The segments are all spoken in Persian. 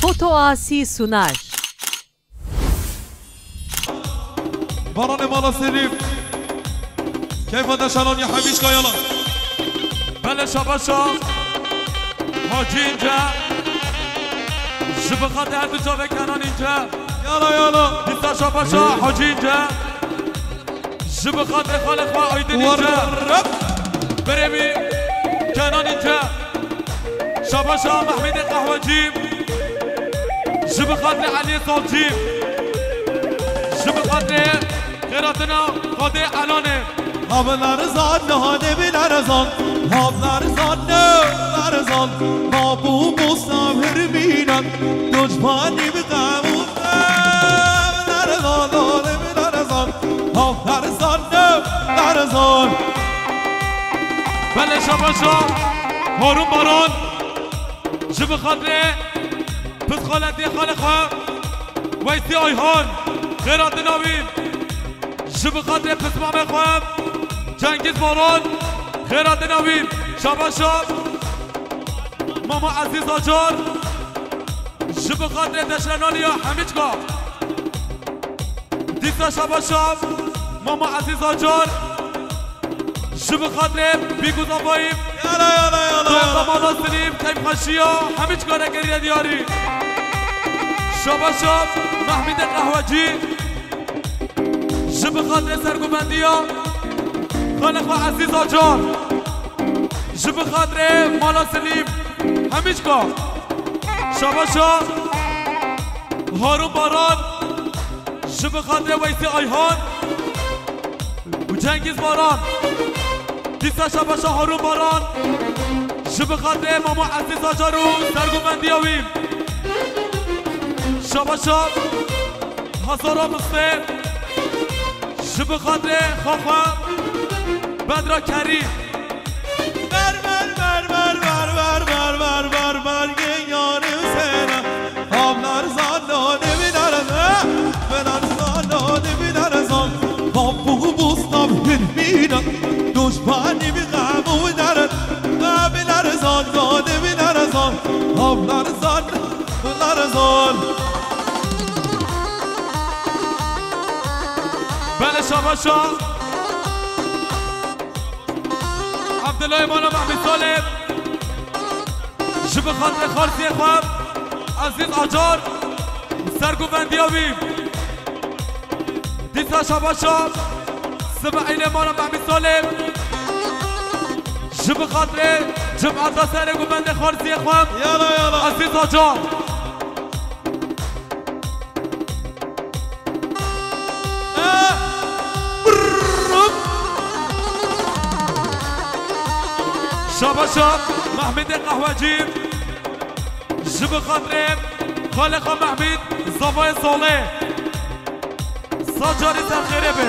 Foto Asi sunar. باران مالا سليم كيف دشنان يا حبيش يلا بله شباشا حاجی اینجا شبخات هر دو جا کنان اینجا یلا دیستا شباشا حاجی اینجا شبخات خالق و آیدن اینجا برمی کنان اینجا شباشا محمد قهوه جیم شبخات علی سالجیم شبخات خیراتنا خاده علانه Havlarızan nane bilarazan Havlarızan nalarazan Mabu musafir minan Dojbani bi qavun Havlarızan nane bilarazan Havlarızan nalarazan بله شباشا هارون باران جب خاطره پس خالتی خالقها ویسی آیهان خیرات ناوین جب خاطره پس مامه خواهم جنگیز باران خیرات ناوین شباشا ماما عزیز آجار جب خاطره دشنانی یا همیچگا دیستا شباشا ماما عزیز آجار جب خاطره بیگوز آباییم Yala ماما سلیم کیف خشیا همیچگا نگریه دیاری شباشا محمد قهوجی جب خاطر سرگوبندیا خالق و عزیز آجار جب خاطر مالا سلیم همیچگا شباشا هارون باران جب خاطر ویسی آیهان و جنگیز باران دیستا شباشا هارون باران جب خاطر ماما عزیز آجار و سرگوبندیاویم شباشا هزارا مستر جب خاطر خواخوا بدرا کریم Ver yanım sana Havlarızan nane bilarazan Bilarazan nane bilarazan Mabu musafir minan Dojbani bi qavun Bilarazan nane bilarazan Havlarızan nalarazan بله شباشا عبدالله مانا محمد سالم جب خاطر خارسی خواب عزیز آجار سرگوبندیاویم دیستا شباشا سبعین مانا محمد سالم جب خاطر جمعات سرگوبند خارسی خواب Yala عزیز آجار شباشا محمد قهوجی جب خاطر خالق محمد صفای صالح ساجاری سرخیره به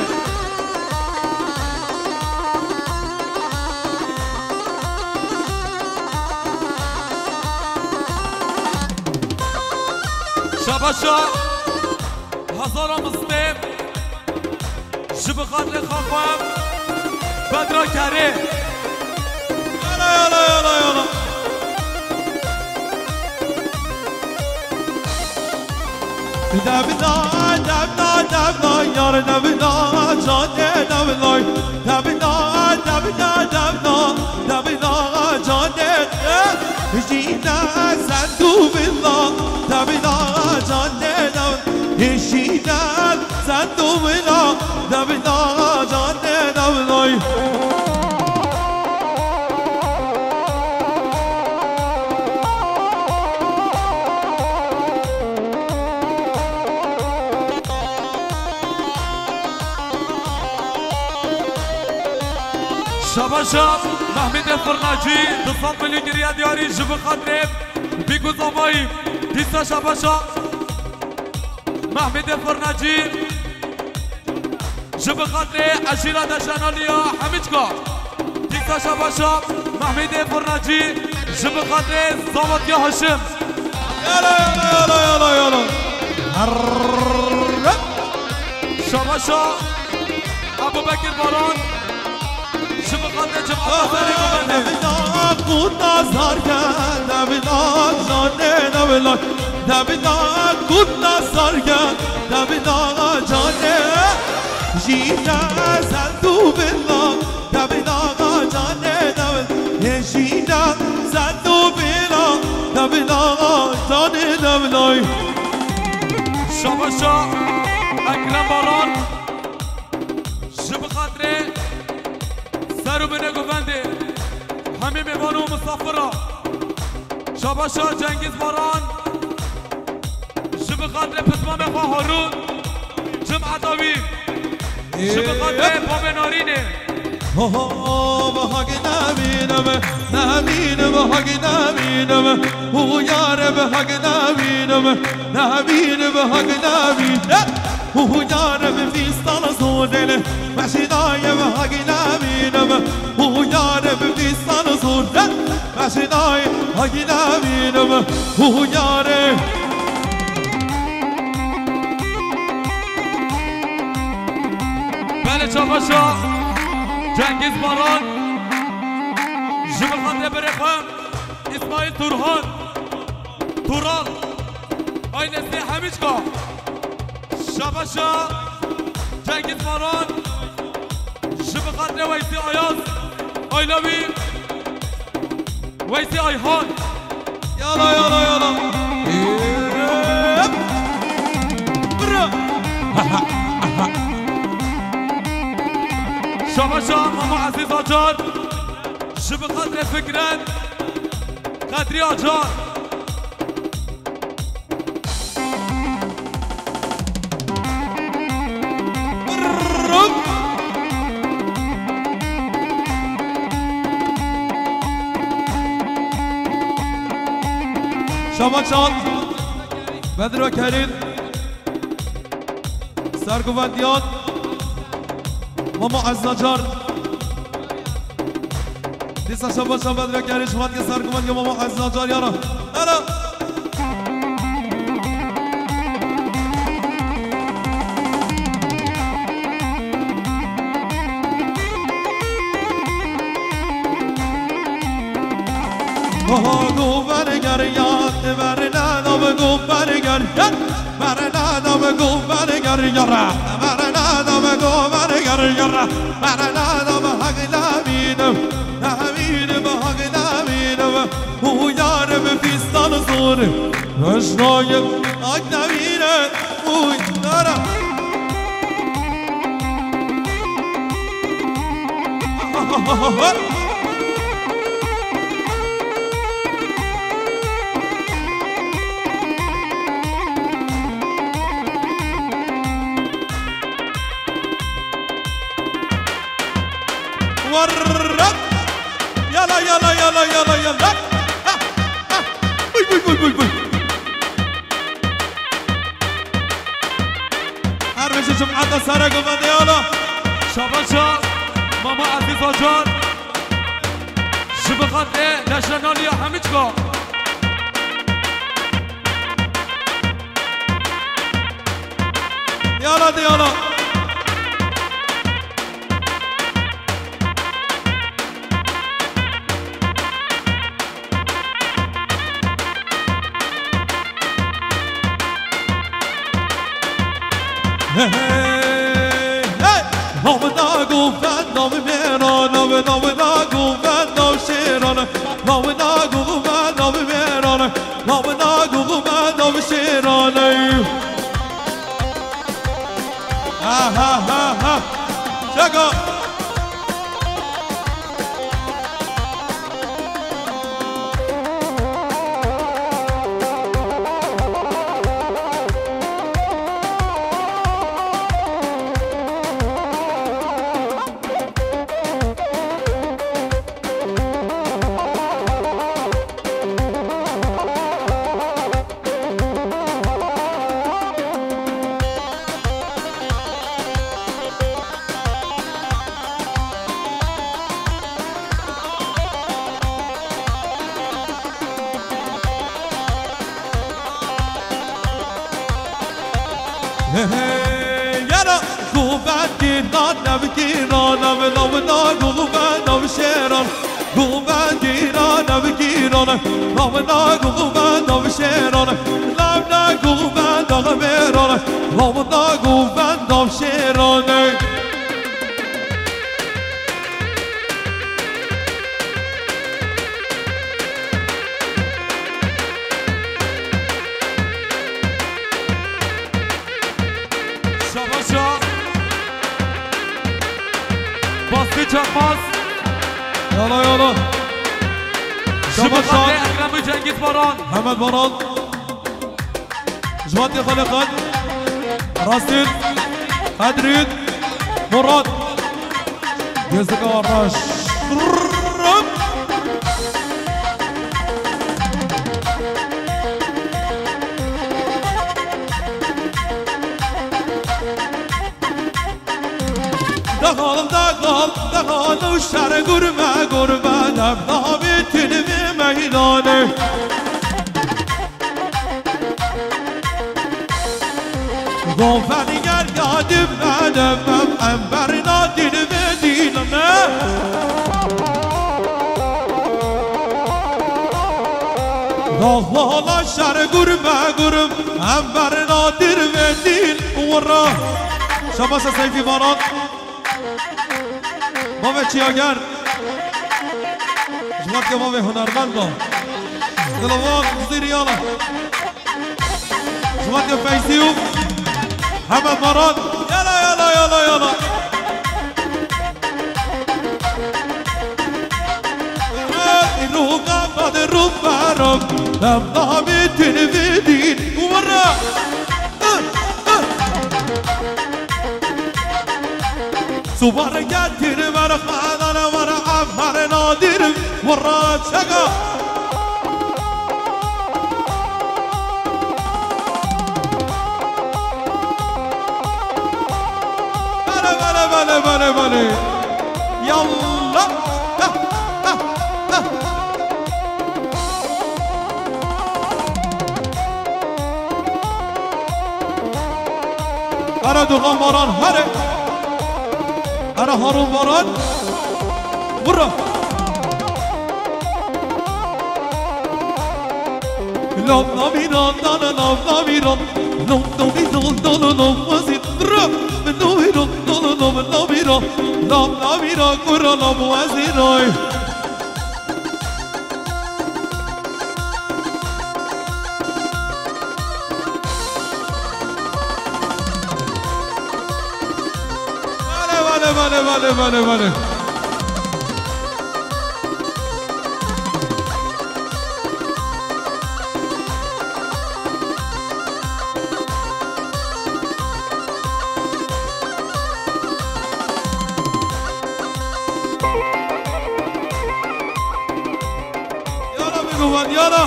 شباشا هزارا مسلم جب خاطر خواهم بدرا کره Yala Davina yar davina jane davina jane Jina sandu billah davina jane Jina sandu billah davina jane davina شباشا محمد فرناجی 200 میلیون گریه دیاری جب خاطر بیگوز آبایی دیستا شباشا محمد فرناجی جب خاطر عشیره دشنالیا همیچگا دیستا شباشا محمد فرناجی جب خاطر زاماتیا هاشم Yala شباشا ابو بکر باران جب خاطر جمعات سرگوبنده Davina nazar gel Davina jane davina دبنا كنا سرگا دبنا جانه جينا زندو بالله دبنا جانه دبنا جينا زندو بالله دبنا جانه دبنا شاباشا اکرم باران جب خاطره سرو بنه گفنده همه میوان و مسافرا شاباشا جنگیز باران جب خاطره پسما مخواه هارون جمع داوی جب خاطره پا نارینه بهاگ نبینم نبینم بهاگ نبینم او یار بهاگ نبینم نبینم بهاگ نبینم او یار بفیستان زودل مشینای بهاگ نبینم او یار بفیستان زودل مشینای بهاگ نبینم او یار بله چاپاشا جنگیز باران جبل خاطر برخم اسماعیل تورال آینسته همیچگاه شاباشا جنگیز باران جبل خاطر ویسی آیاز آیلاوی ویسی آیهان یالا یالا یالا برا شاباشا ماما عزیز آجار جب قدر فکرن قدری آجار شاباشان بدر و کریم سرگوندیان ماما عزیز آجار دیسا شاباشان بدر و کریم شما دیگه سرگوندی ماما عزیز آجار یارا هلا گو برگر یاد برنادم گو برگر برنادم گو برگر یارا برنادم گو برگر یارا برنادم حق نبینم نبینم حق نبینم او یار بفیستان زور رشنای حق نبینم او یارا ورق يلا يلا يلا يلا يلا بوي بوي بوي بوي هرمش جمعة سارة قبل يلا شاباشا ماما عزیز آجار جب خاطر نشنالی همیچگاه يلا دي يلا نام نگفتن نام میران نام نگفتن نام شیران نام نگفتن نام میران نام نگفتن نام شیران ها ها ها ها چگا یالا گوبن گیران نبگیران نام گوبن نام شیران گوبن گیران نبگیران نام گوبن نام شیران لطفی چخماس يلا يلا شباب شباب اکرم جنگیز باران محمد باران جواد خالقات راسل قدرين مراد يزدك الراش دخل وشر قربة نبضها بتنمي ميدانه غوفني قادم أدمم أنبرنا دين مدينة والله الشر قرب أنبرنا دين مدينة ورا شباس سيفي باران بابا چیاگر جواد که بابا هنرمند با دلوان زیریالا جواد که فیسیو حمد مراد یلا یلا یلا یلا روح قبض روح برام لمنا میتونی بدین ورا سوار گردیر ور خدان ور عمر نادر ورا چگا بله یالله برا دوغان باران هره أنا هارون باران برا لام ناميران دانا لام ناميران لام ناميران دانا لام وزيد درا من ناميران دانا لام ناميران لام ناميران كرا لام وزيراي Vale. Yala biguan, yala.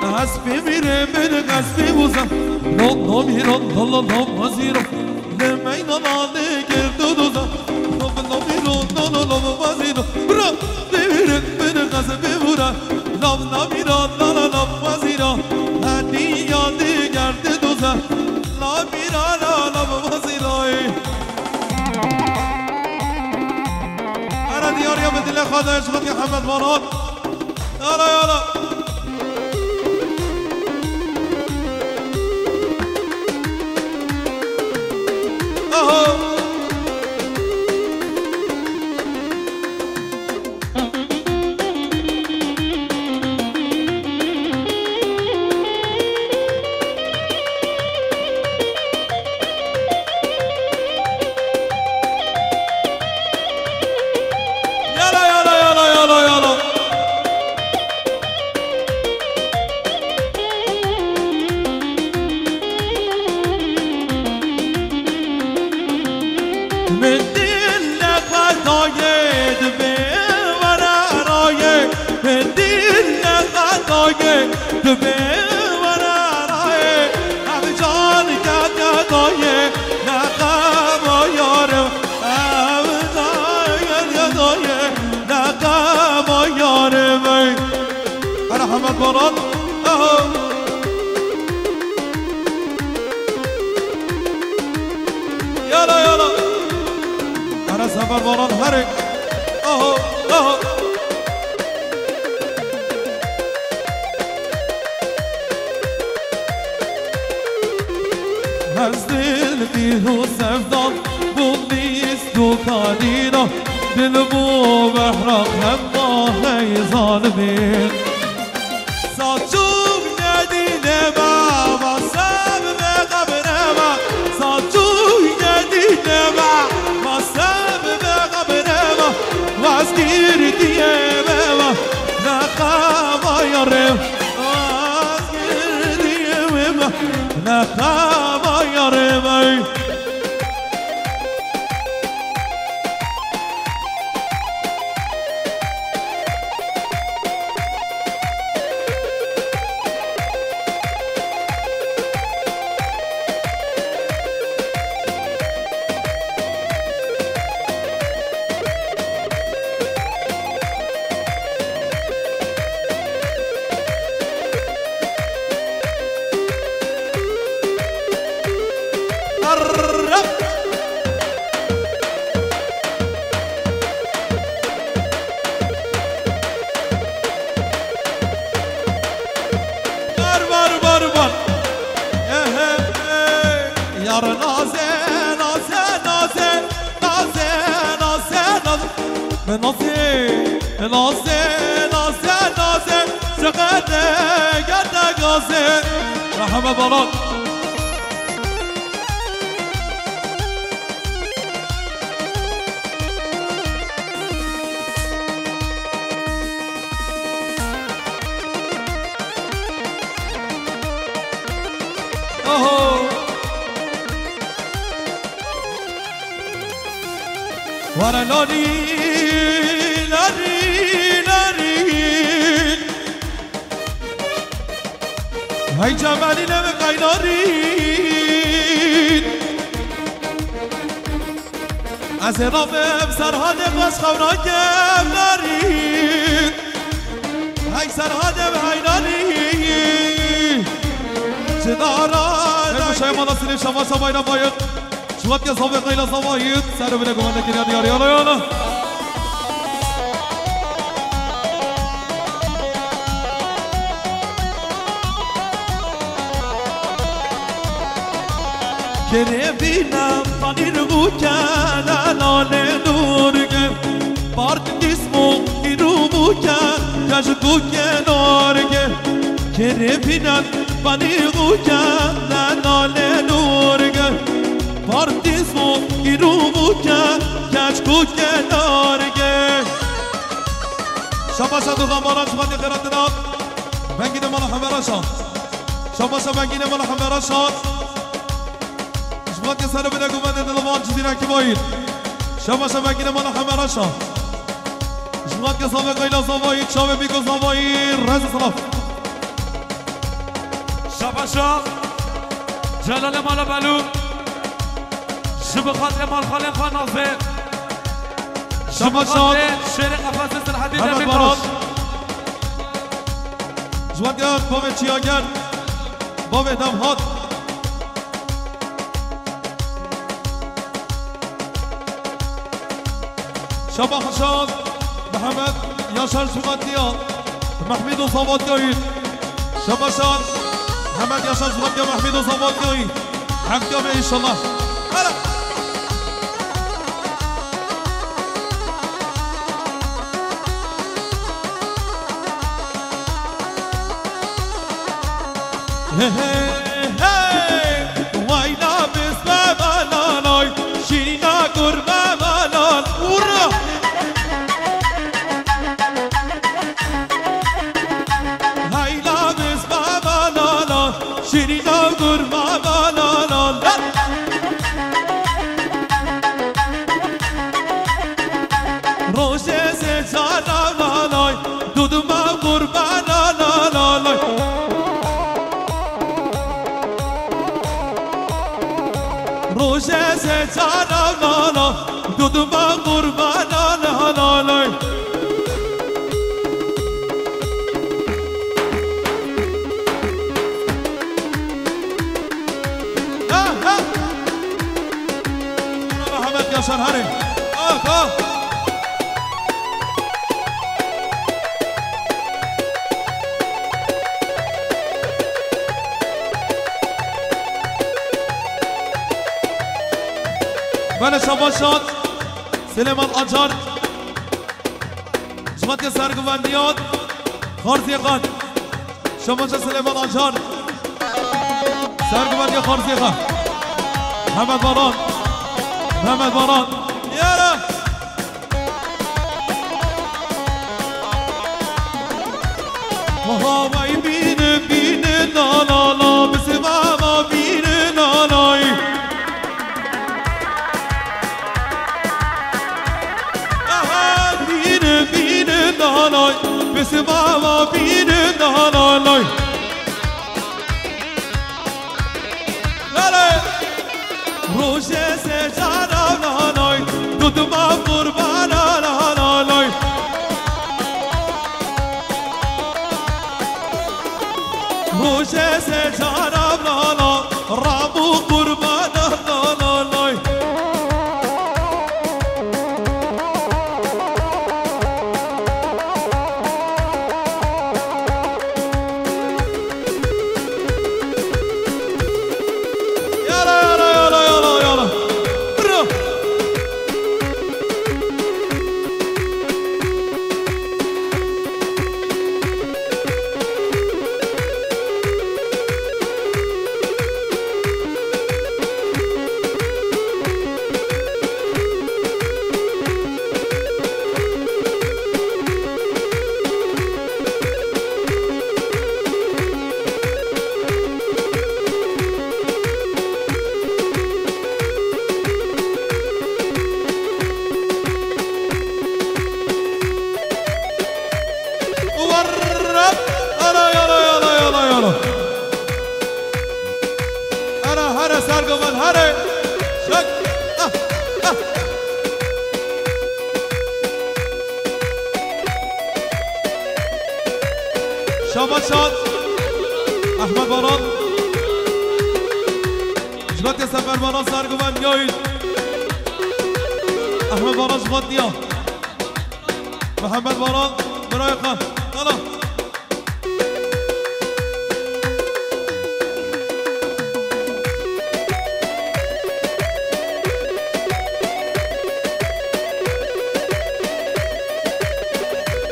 Hasbi mire beni hasbi uzak. نمیران لالا لام وزیرا نمینا ناله گردو دوزا نمیران لالا لام وزیرا برا نمیرن بره قصه ببورا نمیران لالا لام وزیرا هدی یادی گرده دوزا نمیران لالا لام وزیرا ارا دیار یا بدل خدایش خود که حمد باران یالا محمد باران يلا أنا سفر باران هري هزدل بيهو سفدان بوليس دوكانينا دلبو بحرق هما هي ظالمين صوتوك نادينا ما سبب قبرنا girdiye baba ne kama yarım az girdiye baba ne kama yarım مرحبا باران ورا لاري لاري لاري هاي جمالي لما قايلارين از رافه بسرهاد باش خوراکم دارین هاي سرهاد بهايلارين چداران هاي مشاهي مالا سليم شما شما اینا باید شوات که صابق قیل صباید سر بله گمانده کنید یاری یالا یالا Kere binam tanir bukan alale nurge Partismo iru bukan kajku kenarge Kere binam tanir bukan alale nurge Partismo iru bukan kajku kenarge Şabaşa dugan bana çıkan yıkıratına Ben gidem bana haber aşan Şabaşa ben gidem bana haber aşan وقت سر بده گمان دلوان چیزی را کی باید شما شما گیره مال همه راشا شما که سال قیلا سوایی چاوه بیگو سوایی رز سلام شما شا جلال مال بلو شب خاطر مال خاله خانازه شما شا شیر قفص سرحدی نمیداش شما که بابه چیاگر بابه دمهات شبا خشاد محمد یاشر سوغاتیا محمد و صواتیایی شبا شاد محمد یاشر سوغاتیا محمد و صواتیایی حقیا به انشالله واینا بسم بلالای شیرینا گربه بلال ورا شیرینا گرما بلالال روشه سجانا لالای دودما قربانا لالای روشه سجانا لالای دودما قربانا لالای ياشر هاري بله شباشات سلیمان آجار جمعت که سرگوندیات خارزیقان شباشات سلیمان آجار سرگوندی خارزیقان محمد باران محمد باران يلا وهاوي بين بين لا لا لا بسمع ما بين لا لا بين بين لا لا بسمع ما بين لا لا روشه سجانا لا لا دود ما قربانا لا لا لا روشه سجانا لا لا رامو قربانا لا لا لا شاباشات احمد باران جبت سفر باران سرگوان یایید احمد باران جبت نیا محمد باران برای خان انا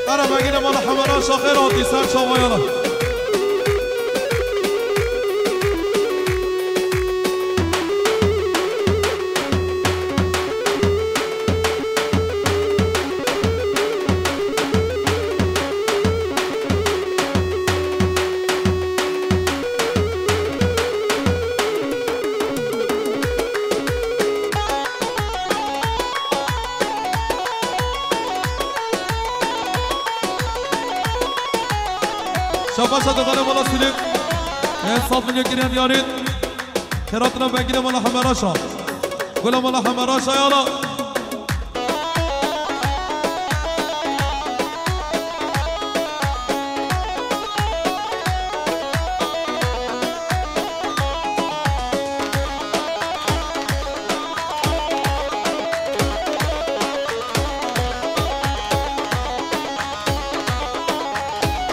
انا بگیرم مال حمران شاخر آتی سر شاوایانا شاباشا دقانه مالا سلیم صاف من يكريان يارين خيراتنا بقينا مالا حمراشا قولا مالا حمراشا يالا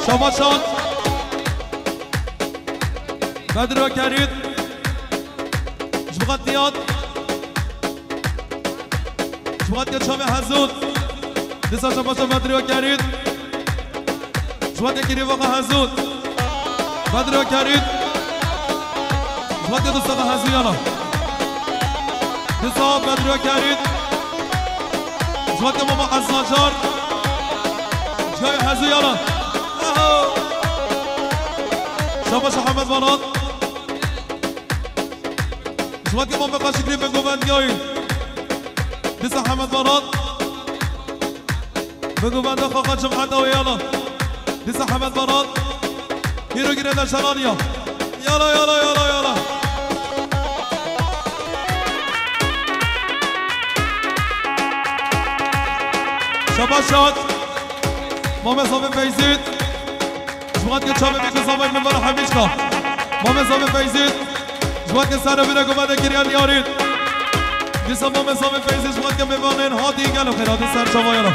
شاباشات بدر وكريد جبغات نياد جبغات نياد شامي حزود دسا شاباشا بدر وكريد جبغات يكري وقا حزود بدر وكريد جبغات نياد دسا حزيانا دسا بدر وكريد جبغات نياد ماما حزاجار جاي حزيانا شاباشا حمد باران شوات که ما به قشنگی به گوبندیایی دست حمد باران به گوبند خواهد جمعت و یالا دست حمد باران هیرو گیره در شرانیا یالا یالا یالا یالا شباشات ما مسافه فیزید شوات که چابه میگه زمان منبر همیشگاه ما مسافه فیزید جواد که سر بیره گوبنده گریان یارید دیسا ما مسافه فیزید جواد که ببانین ها دیگل و خیراتی سر شما یارا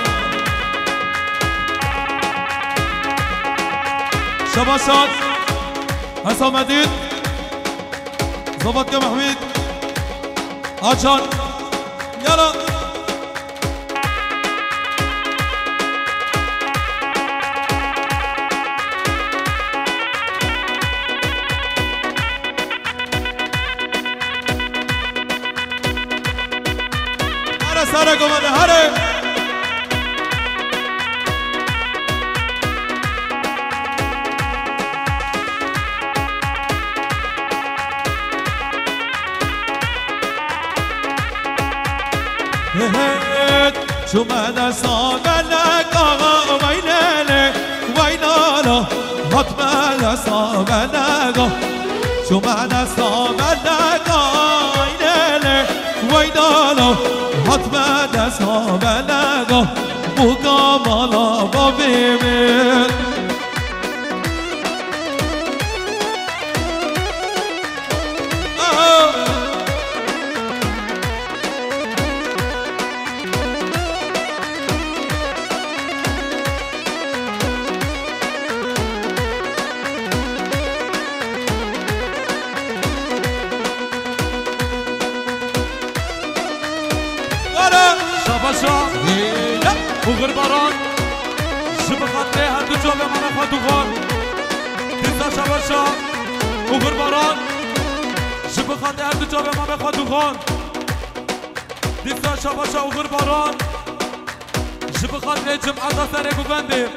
شباشات حسام مدید زباد که محمید آچان یالا سارا گوانده هره شو ما نصاب لك وينالك وينالا هات ما نصاب لك شو ما نصاب لك وينالك وينالا هات ما نصاب لك وكمالا بابيمين وغرباران شبخاته هدو جوه من خدوغان دیسا شباشا وغرباران شبخاته هدو جوه من خدوغان دیسا شباشا وغرباران شبخاته جمعه سره گوبنده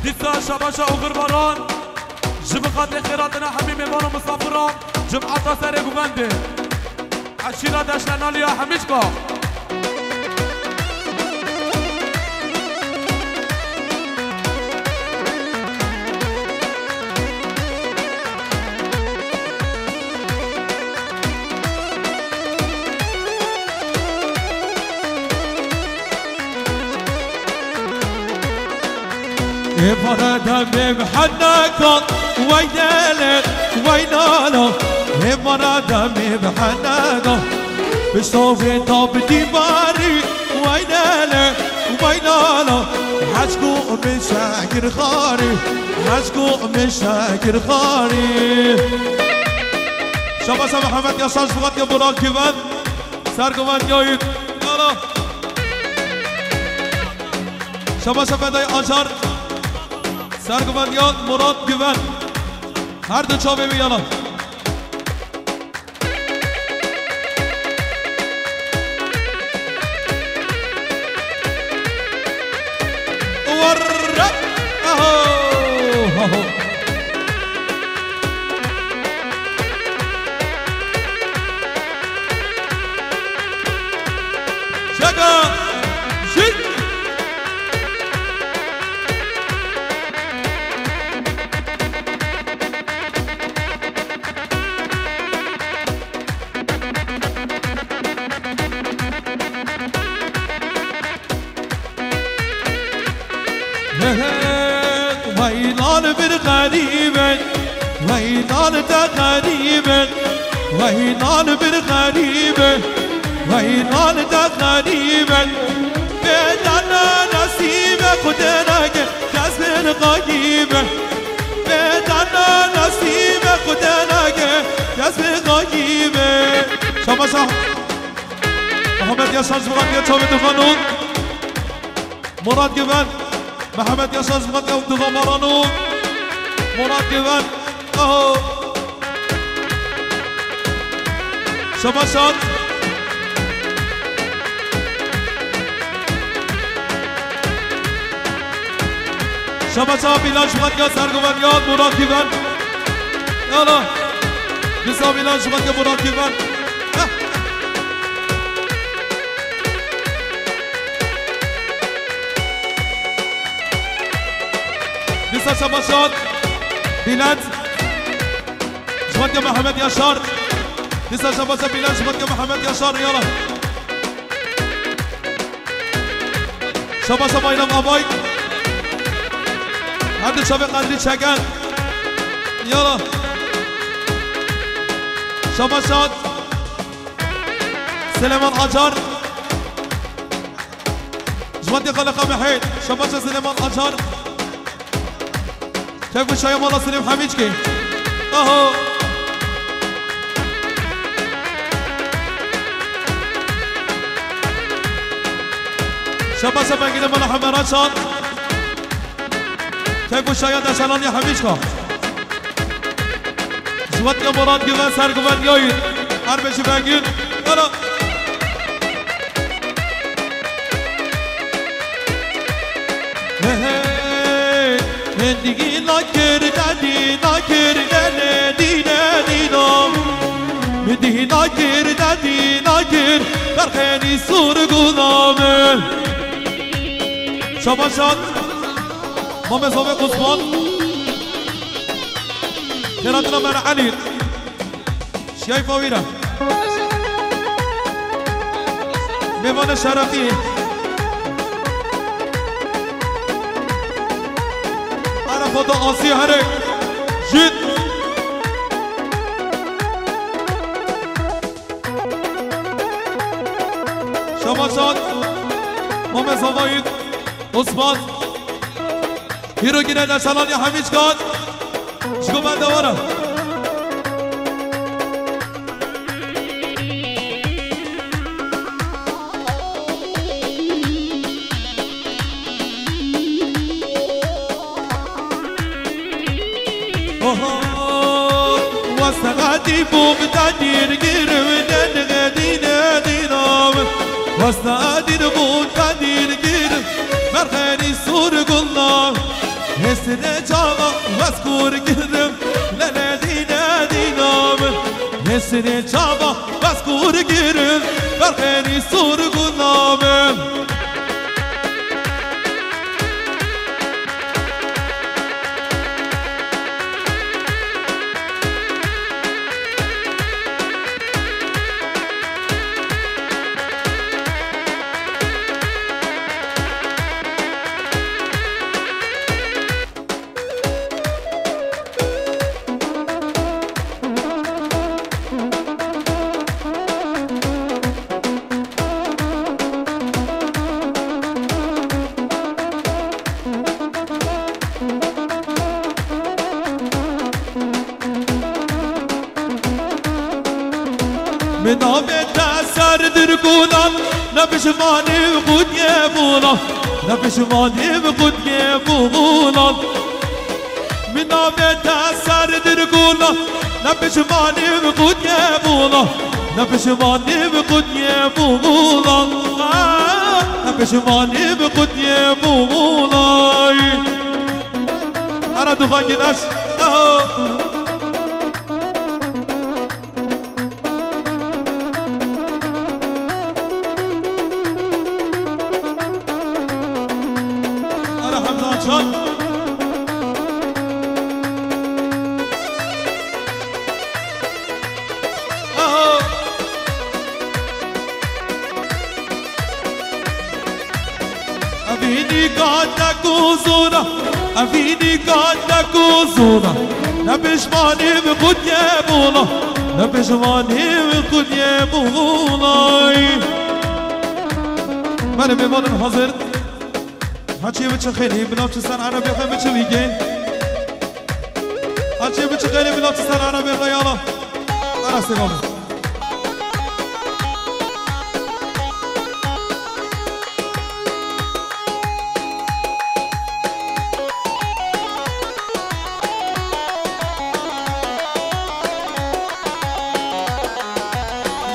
دیسا شباشا وغرباران شبخاته خیراتنا همین میوان و مسافران جمعه سره گوبنده عشیره دشنالیا همیشگا فردا بحناك وينالك وينالا فردا بحناك بشوفي طب ديباري وينالك وينالا حشكو مشاكر خاري حشكو مشاكر خاري شباب محمد يا شاش فقط يا برال كيفان سرقوان يايد يلا شباب فدای آجار سرگوندیان مراد گوند هر دو چاوه بیانا ورد اهو شکا شک وينال بالغريبة وينال تغريبة وينال بالغريبة وينال تغريبة بدنا نصيبك ودناك كسب الغيبة بدنا نصيبك ودناك كسب الغيبة شما صح محمد ياسر زبغان يا تشاوي دفنون مراد جبان محمد ياسر زبغان يا دفن مراد جبان اهو شما شاد شما شاد بلان زبغان يا سرگوان يا مراد جبان يلا بسا بلان زبغان يا مراد جبان بسا شما شاد بلان زبغان يا محمد ياشار لسه شباب بلال شباب يا محمد ياشار يلا شباب اينام اباي هذا شباب قدري شكل يلا شباب شاد سليمان اجار جوانتي خلقه محيط شباب سليمان اجار كيف الشاي مالا سليم حميدكي اهو شباب بگیره بالا حمرات شاد کیف شاید اشلان یا حمیشکا جوات یا مراد گیوان سرگوان یایید هر بشی بگیر بالا دیگی نکردنی ندیدم دیگی نکردنی برخینی سور گلامه شاباشات مام زاویه عثمان خیراتنا من علی شیای فاویره میوان شرفی عرفات آسی هرک جد شاباشات مام زاویه عثمان هیرو گیره در سلان یا همیش کاد شکو من دواره وستغادي بوم تدير غير ودن غدينا دينام وستغادي بوم تدير غير مرخني سور قلنا هسنا جاما واسكور غيرم لنا دينا دينام هسنا جاما واسكور غيرم مرخني سور قلنا من آمد سر در گونم نپشمانی خود یبونم نپشمانی خود یبونم من آمد سر در گونم نپشمانی خود یبونم نپشمانی خود یبونم نپشمانی خود یبونم أنا دخان جناش أفيني قادك وزورة أفيني قادك وزورة نبشماني بقد يبولا نبشماني بقد يبولا من بمانم حاضر هرچی بچه خیلی بنام چه سن عربی خیلی بچه میگین هرچی بچه خیلی بنام چه سن عربی خیلی یالا درسته بامه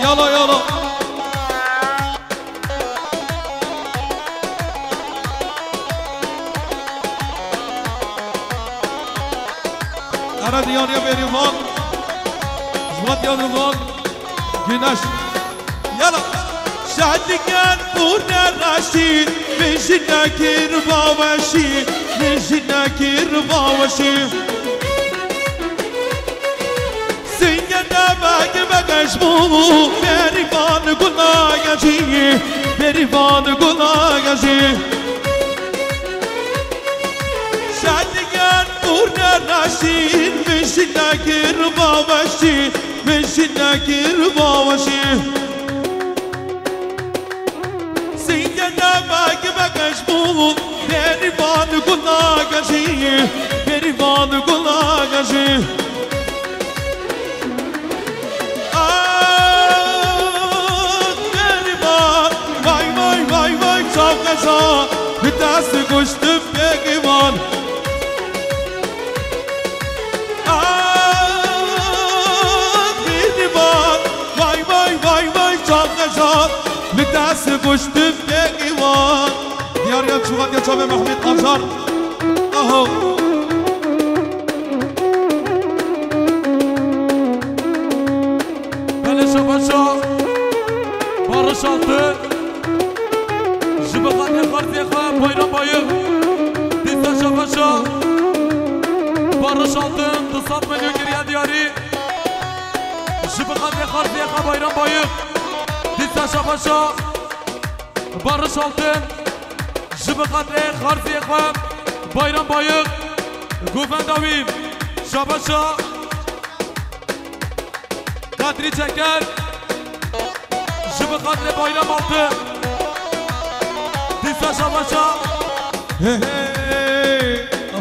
يلا يلا أنا ديان يا بيريفان جوات يا رفان جناش يلا شادكان بورنا راشي مشينا كيربا وشي مشينا كيربا وشي بگشمو بریوان گناهی بریوان گناهی شادیان پورنا ناشین میشی نکر باوشی میشی نکر باوشی سینگنا بگشمو بریوان گناهی بریوان گناهی bir dast koştum begiman bir divan vay vay vay vay çok yaşat bir dast koştum begiman diyar ya çuvat ya çabe Mehmet Avşar aho Beleşe başa Barış altı Jibıkan yakardı yakar bayram bayık Dizde şafaşa Barış altın Dısat milyon geriye diyari Şıbıkat ve Karziye'ye bayram bayık Dizde şafaşa Barış altın Şıbıkat ve Karziye'ye bayram bayık Güven davim Şafaşa Kadri çeker Şıbıkat ve bayram altın Dizde şafaşa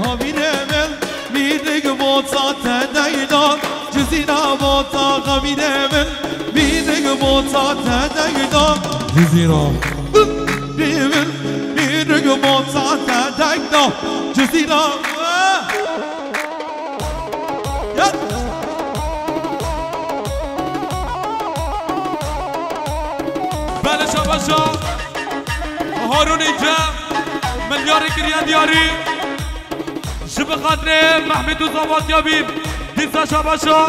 Habinemel midig bota tedaydan Cizina bota habinemel midig bota tedaydan Cizina Bimin midig bota tedaydan Cizina Bele şabaşa Harun İnce مليار كريان دياري شب قدر محمد وزوات يابيب ديسا شباشا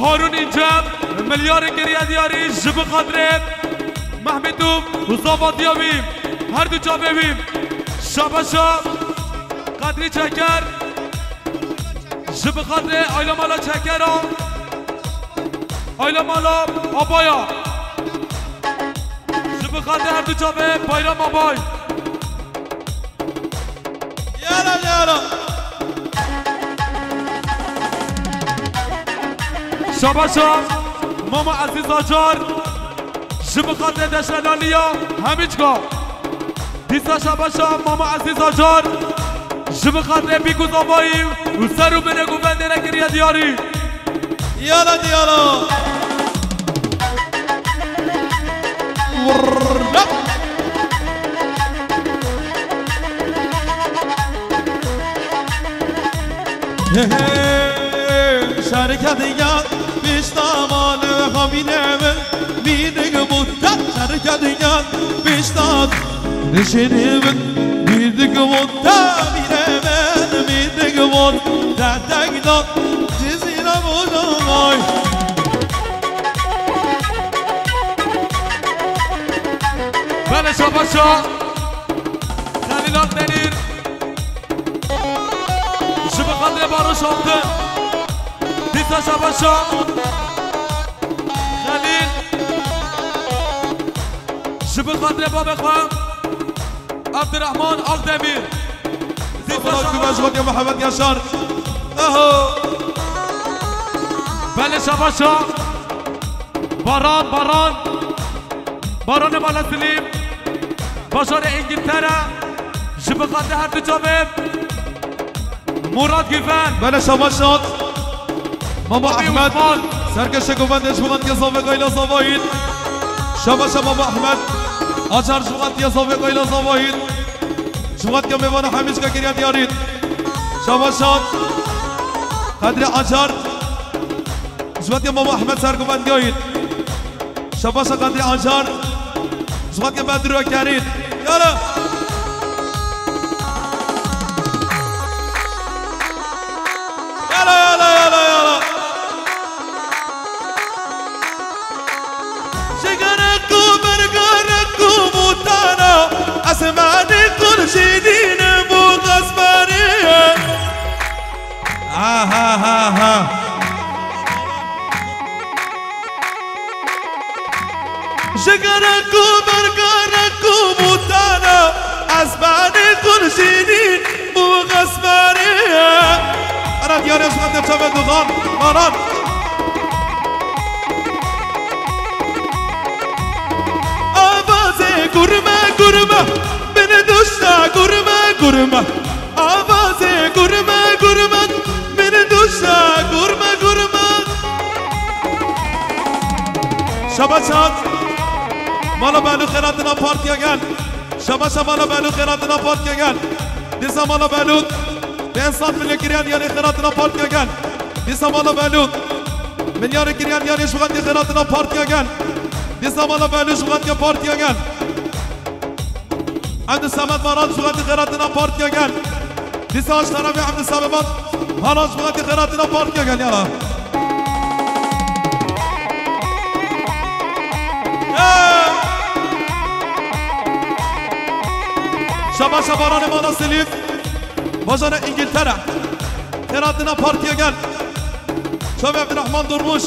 هارون إنجام مليار كريان دياري شب قدر محمد وزوات يابيب هر دو جابيب شباشا قدري شكر شب قدر آيلا مالا شكرا آيلا مالا أبايا شب قدر هر دو جابيب بايرام أباي يلا يلا شباشا ماما عزيز آجار شبقات دشلاليا هميجكا ديسا شباشا ماما عزيز آجار شبقات بيكو زباي وسرو بنگو بندنا كريا دياري يلا يلا ورب شركة ديال بيشتغل خمينة بيدك مدة شركة ديال بيشتغل نشيني بيدك مدة بيدك مدة تقدر جزيرة مدة بله شباشا خليل الدليل شبقات باروش altı Disa Şabaşa Halil Şıbık Kadri Babekhan Abdurrahman Akdemir Disa Şabaşa يا محمد ياشار اهو Bele Şabaşa Baran Mala Selim Başarı İngiltere Şıbık Kadri her tücabim Murat Güven بله شباشات ماما احمد سرکش گوبند شوغان یا زاوی قایلا زاوید شباشا ماما احمد آچار شوغان یا زاوی قایلا زاوید شوغان یا میوان همیش که کریان دیارید شباشات قدر آچار شوغان یا ماما احمد سر گوبند دیارید شباشا قدر آچار شوغان یا بدر رو کرید یالا يلا شجركو برجركو موتانا اسمعني كل شيدين مو غصباني ها شجركو برجركو موتانا اسمعني كل شيدين مو غصباني أنا دياري أسمع تبتبه دوغان ماران آوازه گرمه من دوشتا گرمه آوازه گرمه من دوشتا گرمه شباشات مالا بلو خیراتنا پارتیا گل شباشا مالا بلو خیراتنا پارتیا گل دیسا مالا بلو بإنصاف من الكريان يعني خيراتنا بارتيا كان ديسا مالا بالو من يار الكريان يعني شغلتي خيراتنا بارتيا كان ديسا مالا بالو شغلتي بارتيا كان عند السماد مرات شغلتي خيراتنا بارتيا كان ديسا اشترى في عند السماد مرات شغلتي خيراتنا بارتيا كان يلا شبا شباران مالا سلیف باجان انگلتره خیراتنا پارتیا گل شبا عبدالرحمن درموش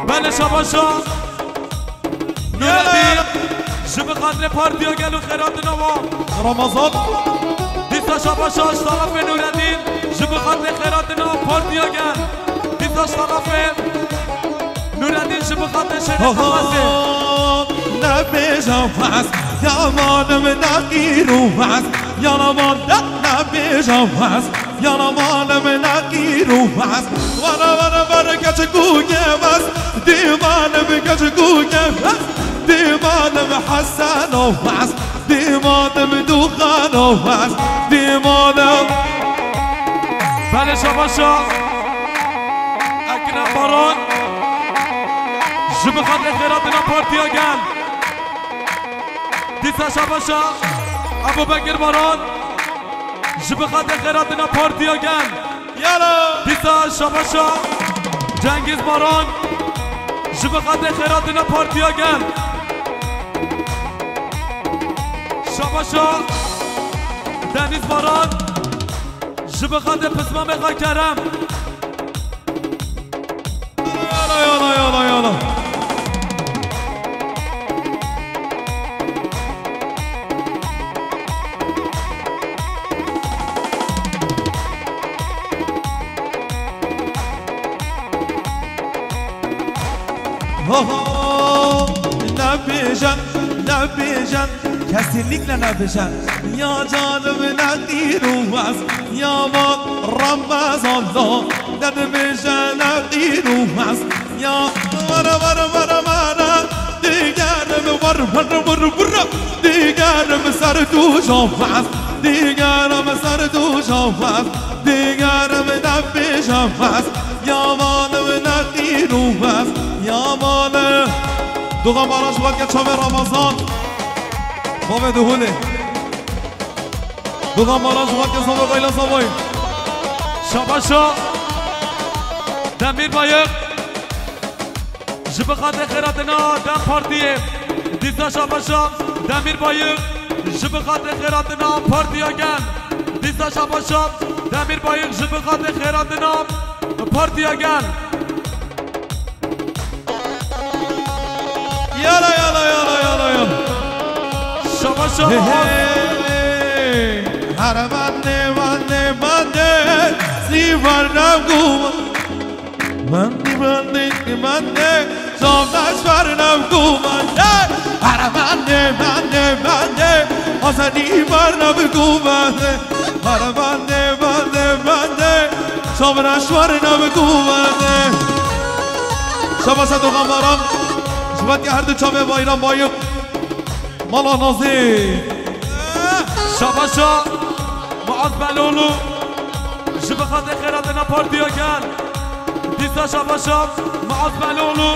بله شباشا نوردین شب خاطر پارتیا گل و خیراتنا و رمضان دیسا شباشا اشتغاف نوردین شب خاطر خیراتنا پارتیا گل دیسا اشتغاف نوردین شب خاطر شرک حماسه نبیجم هست یا مانم نگیرو هست یا نمان نبیجم هست یا نمانم نگیرو هست وانا کچ گوگه هست دیوانم کچ گوگه هست دیوانم حسنو هست دیوانم دوخانو هست دیوانم بله شباشا اکرم باران شب خاطر خیراتنا پارتیا گل دیسا شباشا ابو بکر باران شب خاطر خیراتنا پارتیا گل یالا دیسا شباشا جنگیز باران شب خاطر خیراتنا پارتیا گل شباشا دنیز باران شب خاطر پسمام خاک کرم یالا نبیجن kesinlikle nabişen ya canım nadiru vas ya mat Ramazan'da nabişen nadiru vas ya vara diğerim var diğerim sardu şafas diğerim sardu şafas diğerim nabişen vas ya malım nadiru vas ya malım دوغا باراش وقت شب رمضان بابا دهوله دوغا باراش وقت صبح قیلا صبح شباشا دمیر بایق جب خاطر خیراتنا دم پارتیه دیسا شباشا دمیر بایق جب خاطر خیراتنا پارتیا گل دیسا شباشا دمیر بایق جب خاطر خیراتنا پارتیا گل يلا شباشا هرمانه مانه سیوارم گوما مانه شامش ورنم گوما هرمانه آسانی ورنم گوما هرمانه شامش ورنم گوما شباشا دو غمارم شبات که هر دو چامه با ایران بایق مالا نازی شباشا معاذ بلولو جب خاطر خیراتنا پارتیا گل دیسا شباشا معاذ بلولو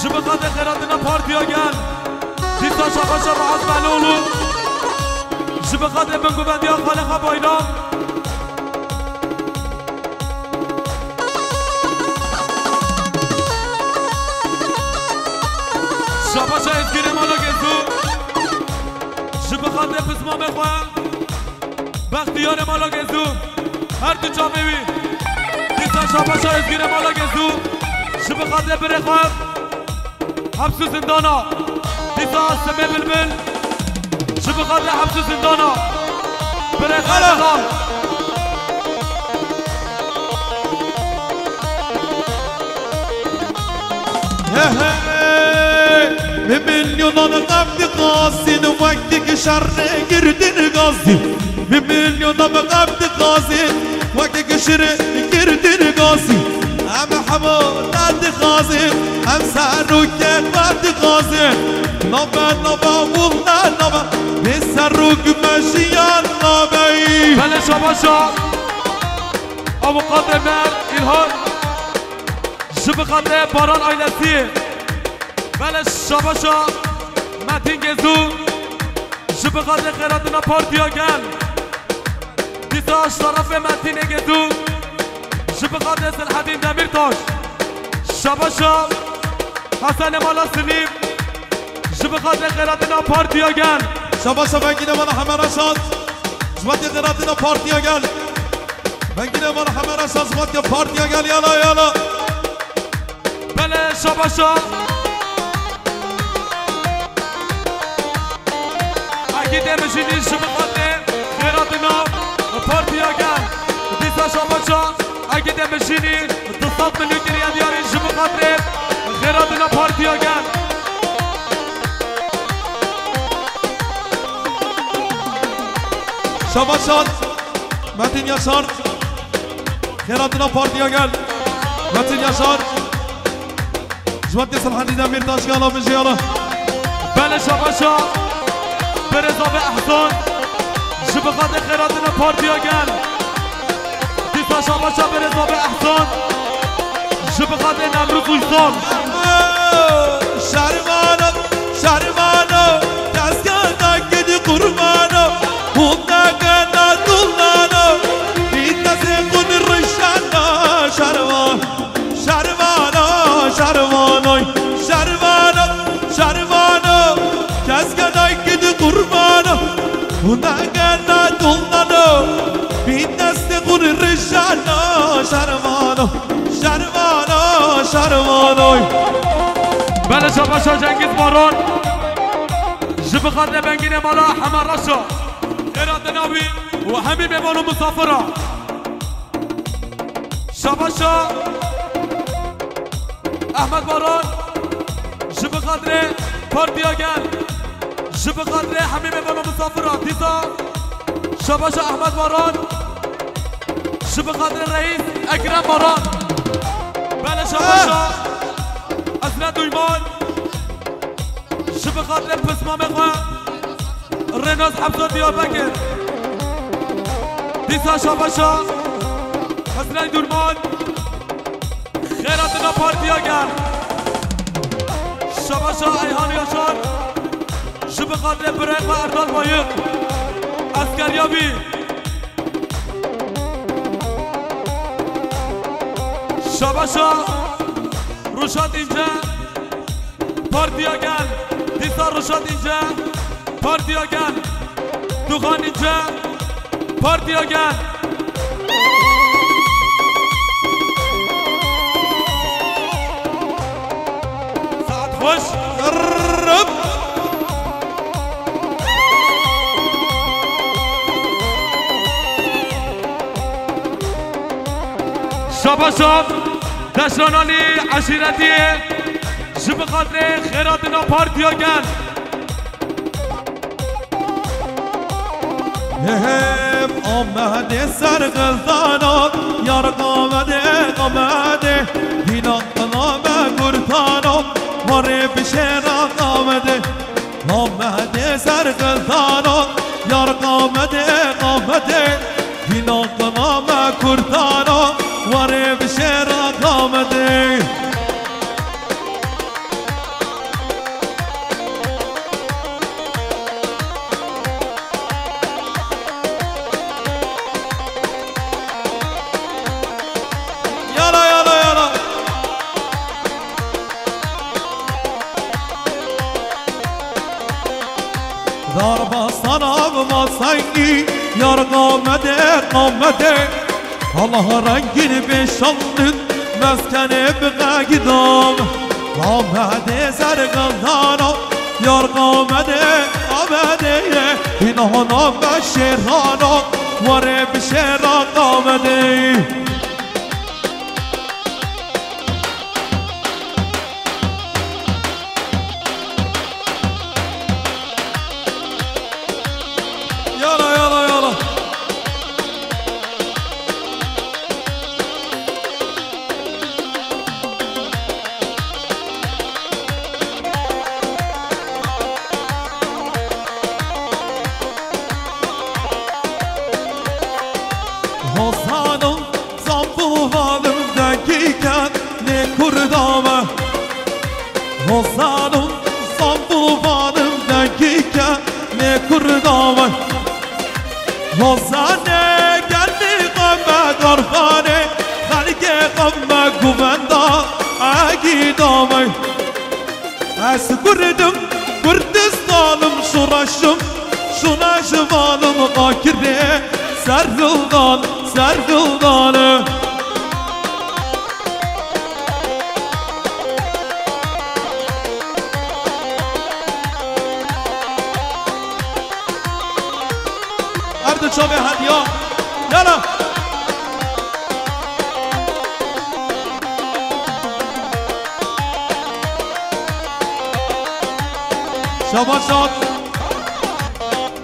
جب خاطر خیراتنا پارتیا گل دیسا شباشا معاذ بلولو جب خاطر بنگو بندیا خالقا با ایران شباشا ازگیر مالا گزو جب خاطر پسمام خواه بختیار مالا گزو هر دو چامه بی دیسا شباشا ازگیر مالا گزو جب خاطر بره خواه حبسو زندانا دیسا سمه بلبل جب خاطر حبسو زندانا بره خواه بمليون قبل قاسين وقتك شر قردن قاسي بمليون قبل قاسين وقتك شر قردن قاسي ام حمود قاسين ام ساروك قد قاسين نبا والله بساروك ماشيان نبي بله شباشا ابو قادر مر الهان شب قادر باران عائلتیه بله شباشا متین گزو شب قادر خیراتنا پارتیا گل دیسا شرف متین گدو جب قادس الحدید دمیرتاش شباشا حسن مالا سلیم جب قادر خیراتنا پارتیا گل شباشا بنگینه مالا همه رشاد جبت خیراتنا پارتیا گل بنگینه مالا همه رشاد جبت پارتیا گل یالا یالا بله شباشا اگه دمشینی جب قادر خیراتنا پارتیا گل دیسا شباشا اگه دمشینی 200 میلیون گریه دیاری جب قادر خیراتنا پارتیا گل شباشات متین یاشار خیراتنا پارتیا گل متین یاشار جوات سلحانی دمیر داشت یالا بجی یالا بله شباشا برزا به احسان جبقات خیراتنا پارتیا گل دیسا شباشا برزا به احسان جبقات نمروز ویسان شرمانو شرمانو دستگاه نگیدی قربانو هندگنا دولانو بیتازه کن رشانا شرمان شرمانو شرمانوی شرمانو شرمانو دستگاه نگیدی قربانو هندگنا دولانو بیتازه کن رشانا شرمانو شرمانو شرمانوی بله شباشا جنگیز بارون جبقات بنگین مالا حمر رشا خیراتنا بی و همین بمانو مسافرة شباشا احمد بارون جبقات پارتیا گل جبقات همین بمانو مسافرة دیسا شباشا احمد بارون جبقات رئیس اکرم بارون بله شباشا ازنا دویمان شبقات پسمام خواه رناز حفظه دیا بکر دیسا شباشا ازنا دویمان خیراتنا پارتیا گل شباشا ایهان یاشار شبقات برق و اردال بایق اسکریابی شباشا روشاد اینجا پارتیا گل دیسا روشاد اینجا پارتیا گل دوخان اینجا پارتیا گل ساعت خوش رب شباشا دشتانانی عشیرتی جبقات خیراتنا پارتیا گل هم آمده سرگلدانا یار قامده قامده دینا قلامه گرتانا واره بشیران قامده آمده سرگلدانا یار قامده قامده دینا قلامه گرتانا واره بشیران قامده دار باستانا و سنگی یار قامده قامده الله رنگین بشندن مسکن بقیدام قامده زرگندانا یار قامده قامده این هانا بشیرانا واره بشیران قامده Hosanım zambuvalımdakiyken ne kurdama Hosanım zambuvalımdakiyken ne kurdama Hosane که غم گووندا عقیدامه از کردم کردستانم شورشم شونه جوانم قاکره سرگلدان سرگلدانه ارد چاوه هدیا یالا شبان شاد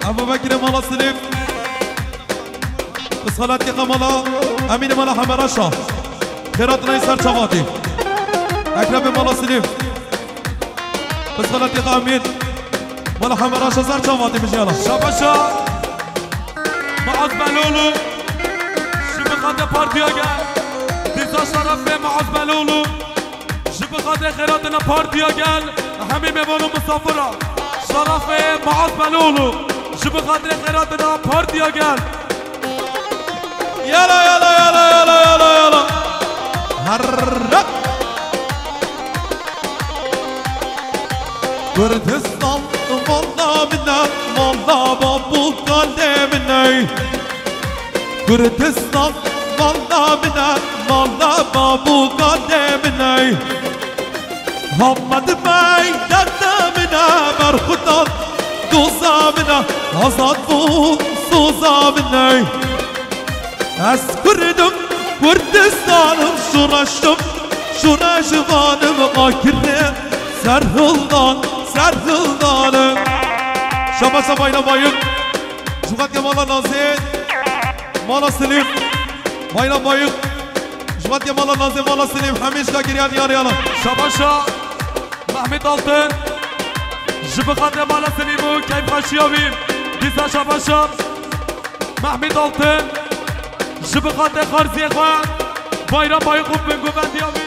ابو بکر مالا سلیف بسخالت که قمالا امین مالا حمرا شاه خیرات نای سر چواتی اکرم مالا سلیف بسخالت که امین مالا حمرا شاه سر چواتی بشه یالا شبان شاد معاذ بلولو شبخات پارتیا گل دیزا شرف معاذ بلولو شبخات خیراتنا پارتیا گل همین میوانو مسافرا شرف معاذ بلولو شبخات خیراتنا پارتیا گل یالا یالا یالا یالا یالا یالا هرب کردستان والله منا والله بابو قلبنا کردستان والله منا والله بابو قلبنا محمد بای دردمنا برخطان دوزامنا آزاد بود سوزامنا از کردم کردستانم شورشم شونه جوانم قاکره سرهلدان سرهلدانم شبا شبا اینا باید جوغت که مالا نازید مالا سلیم اینا باید جوغت که مالا نازید مالا سلیم همیش گریان یار یالا شبا شا محمد آلتن جبخات مالا سلیمو کیف خشیابیم دیزا شبا شا محمد آلتن جبخات خارزی خواه بایران بای خوب بنگو بندیابیم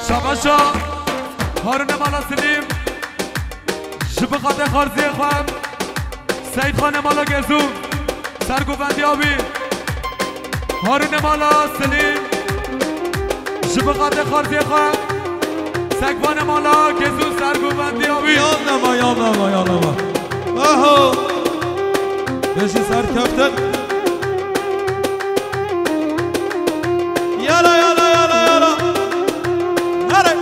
شباشا هارون مالا سلیم شبخات خارزی خوام سید خان مالا گزون سرگوبندی آبی هارون مالا سلیم شبخات خارزی خوام سگوان مالا گزون سرگوبندی آبی یالنما یالنما یالنما آهو بشی سر کفتن یالا یالا یالا یالا هره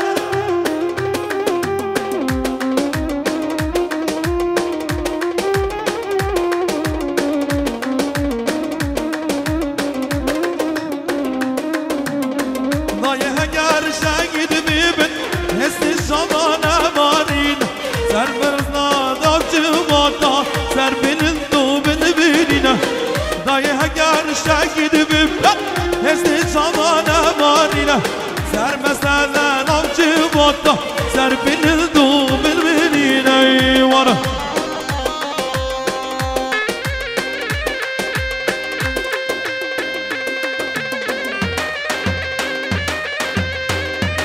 نایه هگر شنگید میبین هستی شمانه مارین سر برزنا داوچه ماتا سر بینن دو بینه نایه هگر شنگید میبین هستی شمانه مارین سر مسازه داوچه ماتا سر بینن دو بینه وارا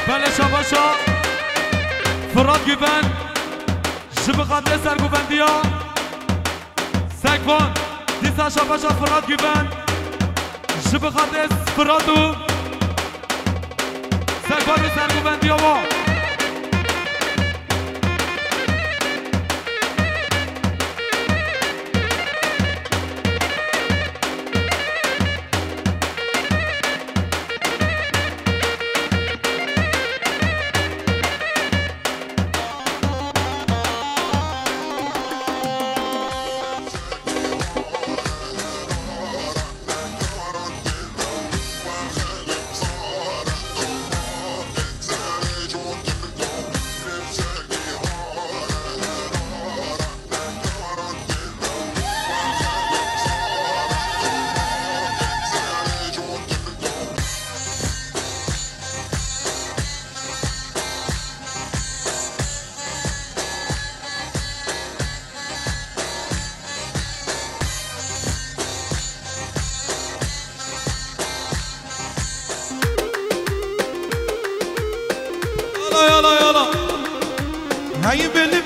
بله شباشا فراد گیبن شبخات سرگوبندی ها سگوان دیسا شباشا فراد گیبن شبخات فرادو سگوان سرگوبندی ها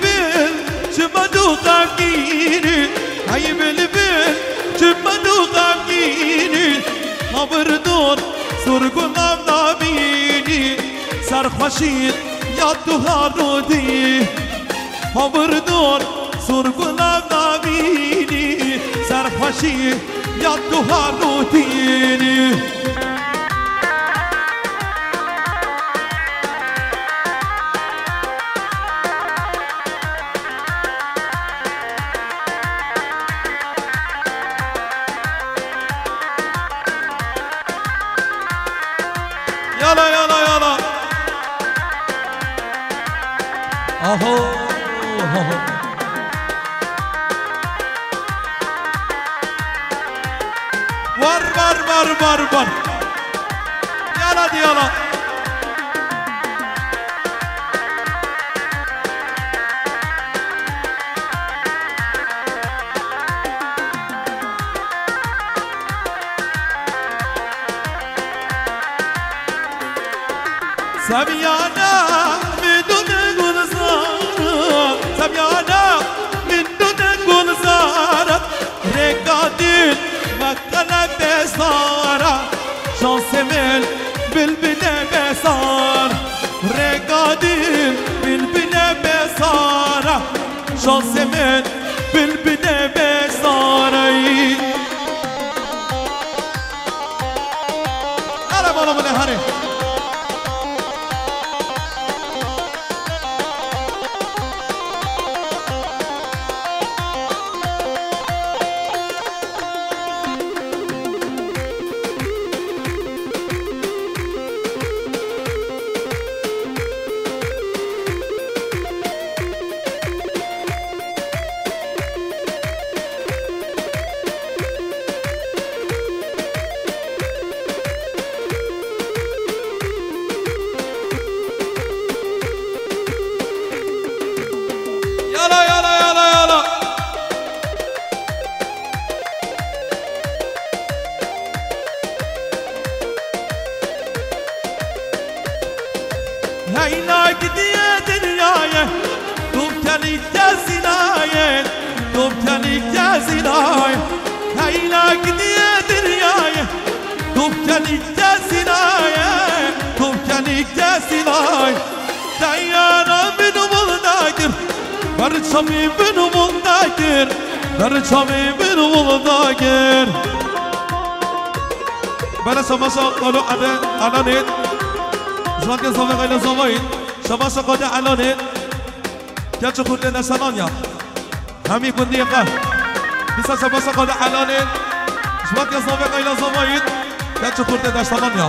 بلبل چمدو غمگینی ای بلبل چمدو غمگینی نبردون سرگلم نبینی سرخوشید یاد تو هارودی نبردون سرگلم نبینی سرخوشید یاد تو هارودی يلا يلا يلا اهو ور ور ور ور ور يلا دي يلا سميانا من دون گلزار سميانا من دون گلزار رقادين مكانا بسارا شانسمل بلبل بسار رقادين بلبل بسارا شانسمل بلبل بساري أنا بالا من هاري يلا يلا يلا يلا هينا قدي دنياي دوبتني جازناي دوبتني جازناي هينا قدي دنياي دوبتني جازناي دوبتني جازناي ديانا من مولداكر برچمی بنو منداگر برچمی بنو منداگر بله شماشا قالو علانید زمان که زمان غیل زمانید شماشا قاده علانید که چه خود لیده سنانیا همی کندی قه بیسا شماشا قاده علانید زمان که زمان غیل زمانید که چه خود لیده سنانیا